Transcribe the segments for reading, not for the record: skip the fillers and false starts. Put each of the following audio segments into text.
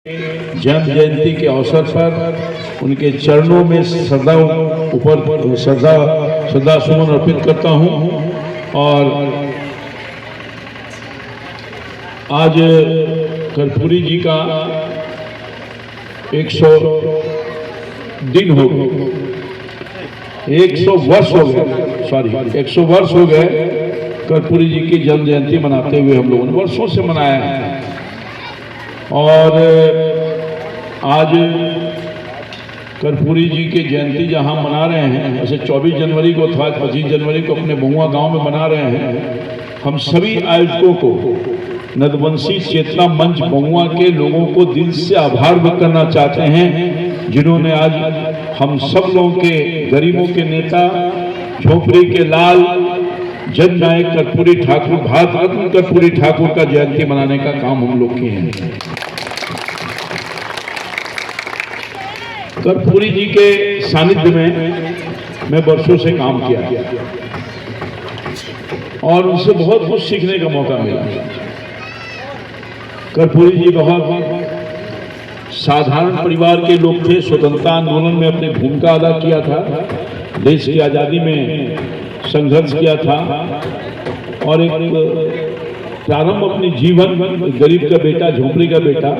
जन्म जयंती के अवसर पर उनके चरणों में श्रद्धा सुमन अर्पित करता हूं। और आज कर्पूरी जी का 100 दिन हो गए, 100 वर्ष हो गए, 100 वर्ष हो गए कर्पूरी जी की जन्म जयंती मनाते हुए। हम लोगों ने वर्षों से मनाया है और आज कर्पूरी जी की जयंती जहां मना रहे हैं, वैसे 24 जनवरी को था, 25 जनवरी को अपने बहुआ गांव में मना रहे हैं। हम सभी आयोजकों को, नदवंशी चेतना मंच बहुआ के लोगों को दिल से आभार व्यक्त करना चाहते हैं, जिन्होंने आज हम सब लोगों के, गरीबों के नेता, झोपड़ी के लाल, जननायक कर्पूरी ठाकुर, भारत रत्न कर्पूरी ठाकुर का जयंती मनाने का काम हम लोग किए हैं। कर्पूरी जी के सानिध्य में मैं वर्षों से काम किया और उनसे बहुत कुछ सीखने का मौका मिला। कर्पूरी जी बहुत साधारण परिवार के लोग थे, स्वतंत्रता आंदोलन में अपनी भूमिका अदा किया था, देश की आज़ादी में संघर्ष किया था और एक प्रारंभ अपनी जीवन गरीब का बेटा, झोपड़ी का बेटा,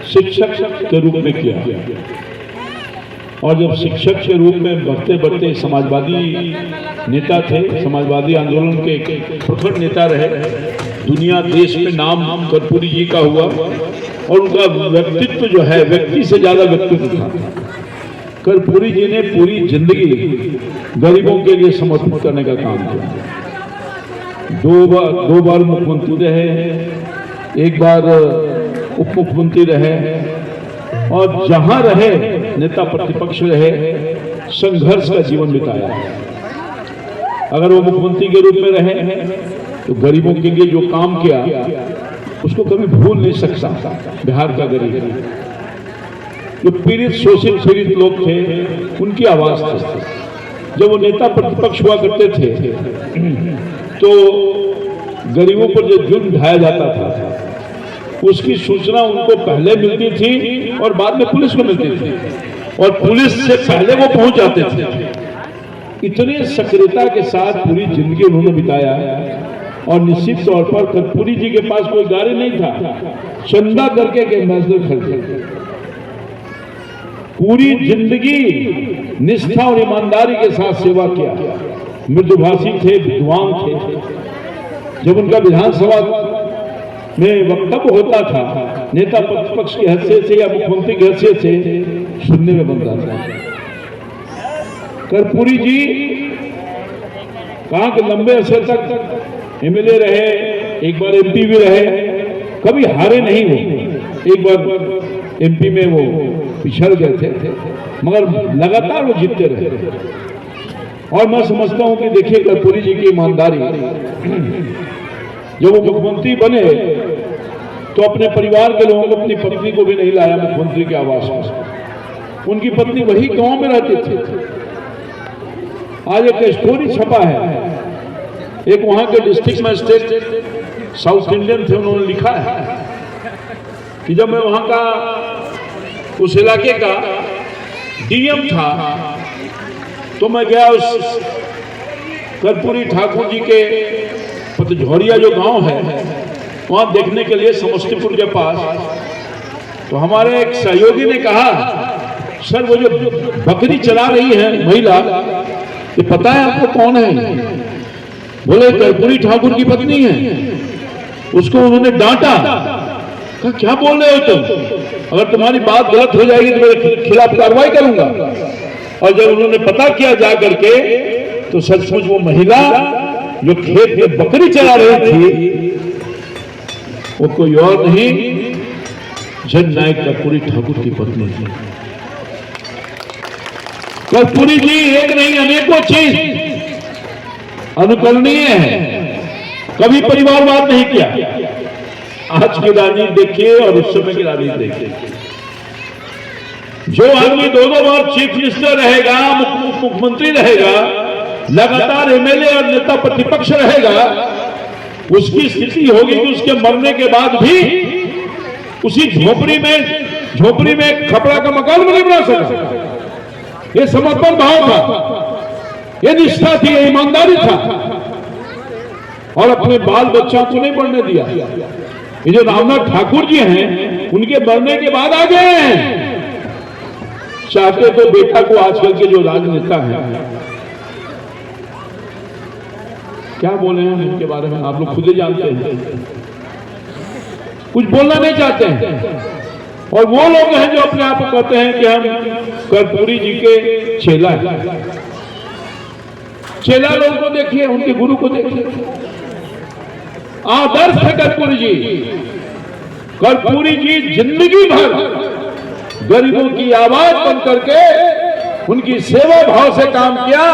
शिक्षक के रूप में किया। और जब शिक्षक के रूप में बढ़ते बढ़ते समाजवादी नेता थे, समाजवादी आंदोलन के प्रखर नेता रहे, दुनिया देश में नाम कर्पूरी जी का हुआ और उनका व्यक्तित्व जो है, व्यक्ति से ज्यादा व्यक्तित्व था। कर्पूरी जी ने पूरी जिंदगी गरीबों के लिए समर्पित करने का काम किया। दो बार मुख्यमंत्री रहे, एक बार उप मुख्यमंत्री रहे और जहां रहे नेता प्रतिपक्ष रहे, संघर्ष का जीवन बिताया। अगर वो मुख्यमंत्री के रूप में रहे तो गरीबों के लिए जो काम किया उसको कभी भूल नहीं सकता बिहार का गरीब। जो पीड़ित, शोषित, पीड़ित लोग थे, उनकी आवाज थी। जब वो नेता प्रतिपक्ष हुआ करते थे तो गरीबों पर जो जुल्म ढाया जाता था उसकी सूचना उनको पहले मिलती थी और बाद में पुलिस को मिलती थी और पुलिस से पहले वो पहुंच जाते थे। इतनी सक्रियता के साथ पूरी जिंदगी उन्होंने बिताया और निश्चित तौर पर कर्पूरी जी के पास कोई गाड़ी नहीं था, चंदा करके के एम्बेसडर खरीदे। पूरी जिंदगी निष्ठा और ईमानदारी के साथ सेवा किया। मृदुभाषी थे, विद्वान थे। जब उनका विधानसभा में वक्तव्य होता था, नेता प्रतिपक्ष की हैसियत से या मुख्यमंत्री की हैसियत से सुनने में बनता था। कर्पूरी जी कहा कि लंबे अरसे तक एमएलए रहे, एक बार एमपी भी रहे, कभी हारे नहीं वो। एक बार एमपी में वो पिछड़ गए थे मगर लगातार वो जीतते रहे। और मैं समझता हूं कि देखिए कर्पूरी जी की ईमानदारी, जब वो मुख्यमंत्री बने तो अपने परिवार के लोगों को, अपनी पत्नी को भी नहीं लाया मुख्यमंत्री के आवास में। उनकी पत्नी वही गांव में रहती थी। आज एक स्टोरी छपा है, एक वहां के डिस्ट्रिक्ट मजिस्ट्रेट साउथ इंडियन थे, उन्होंने लिखा है कि जब मैं वहां का, उस इलाके का डीएम था तो मैं गया उस कर्पूरी ठाकुर जी के पतझौरिया जो गांव है वहां देखने के लिए, समस्तीपुर के पास। तो हमारे एक सहयोगी ने कहा, सर वो जो बकरी चला रही है महिला, ये पता है आपको कौन है? बोले कर्पूरी ठाकुर की पत्नी है। उसको उन्होंने डांटा, कहा क्या बोल रहे हो तुम? अगर तुम्हारी बात गलत हो जाएगी तो मेरे खिलाफ कार्रवाई करूंगा। और जब उन्होंने पता किया जा करके तो सचमुच वो महिला जो खेत में बकरी चला रही थी वो कोई और नहीं, जननायक कर्पूरी ठाकुर की पत्नी थी। कर्पूरी जी एक नहीं अनेकों चीज अनुकरणीय है, कभी परिवारवाद नहीं किया। आज की राजनीति देखिए और उस समय की राजनीति देखिए। जो आदमी दो बार चीफ मिनिस्टर रहेगा, मुख्यमंत्री रहेगा, लगातार एमएलए और नेता प्रतिपक्ष रहेगा, उसकी स्थिति होगी कि उसके मरने के बाद भी उसी झोपड़ी में खपड़ा का मकान भी नहीं बना सका। ये समर्पण भाव था, ये निष्ठा थी, ये ईमानदारी था, और अपने बाल बच्चों को नहीं बढ़ने दिया। ये जो रामनाथ ठाकुर जी हैं, उनके मरने के बाद आ गए हैं। चाहते तो बेटा को, आजकल के जो राजनेता हैं, क्या बोले हैं इनके बारे में आप लोग खुद ही जानते हैं, कुछ बोलना नहीं चाहते हैं। और वो लोग हैं जो अपने आप को कहते हैं कि हम कर्पूरी जी के चेला हैं। चेला लोगों को देखिए, उनके गुरु को देखिए, आदर्श है कर्पूरी जी। कर्पूरी जी जिंदगी भर गरीबों की आवाज बन करके उनकी सेवा भाव से काम किया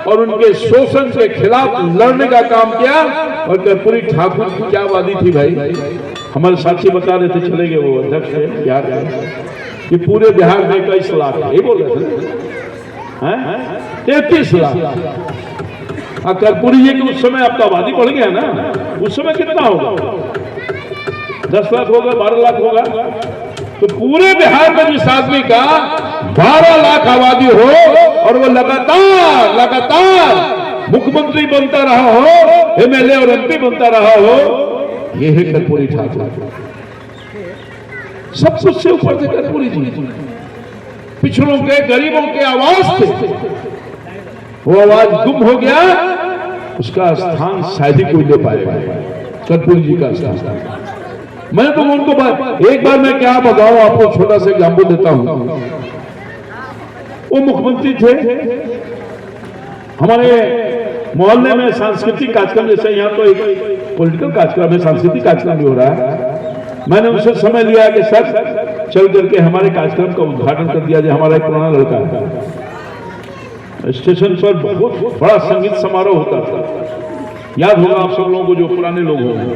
और उनके शोषण के खिलाफ लड़ने का काम किया। और कर्पूरी ठाकुर की क्या वादी थी भाई, हमारे साथी बता रहे थे, चले गए वो अध्यक्ष थे बिहार के, कि पूरे बिहार में 21 लाख है, ये बोल रहे थे 33 लाख। कर्पूरी जी के उस समय अब तो आबादी बढ़ गया ना, उस समय कितना होगा, 10 लाख होगा, 12 लाख होगा। तो पूरे बिहार में जिस आदमी का 12 लाख आबादी हो और वो लगातार मुख्यमंत्री बनता रहा हो, एमएलए और एमपी बनता रहा हो, ये है कर्पूरी ठाकुर। सब कुछ से ऊपर थे कर्पूरी जी, पिछड़ों के, गरीबों के आवाज थे। वो आवाज गुम हो गया, उसका स्थान शायद ही कोई ले पाएगा, कर्पूरी जी का स्थान। मैं तो उनको एक बार मैं क्या बताऊं आपको, छोटा सा एग्जाम्पल देता हूं। वो मुख्यमंत्री थे, हमारे मोहल्ले में सांस्कृतिक कार्यक्रम, जैसे यहाँ तो एक पॉलिटिकल कार्यक्रम है, सांस्कृतिक कार्यक्रम भी हो रहा है। मैंने उनसे समय लिया कि सर चल करके हमारे कार्यक्रम का उद्घाटन कर दिया जाए। हमारा एक पुराना लड़का है, स्टेशन पर बहुत बड़ा संगीत समारोह होता था, याद होगा आप सब लोगों को जो पुराने लोग होंगे।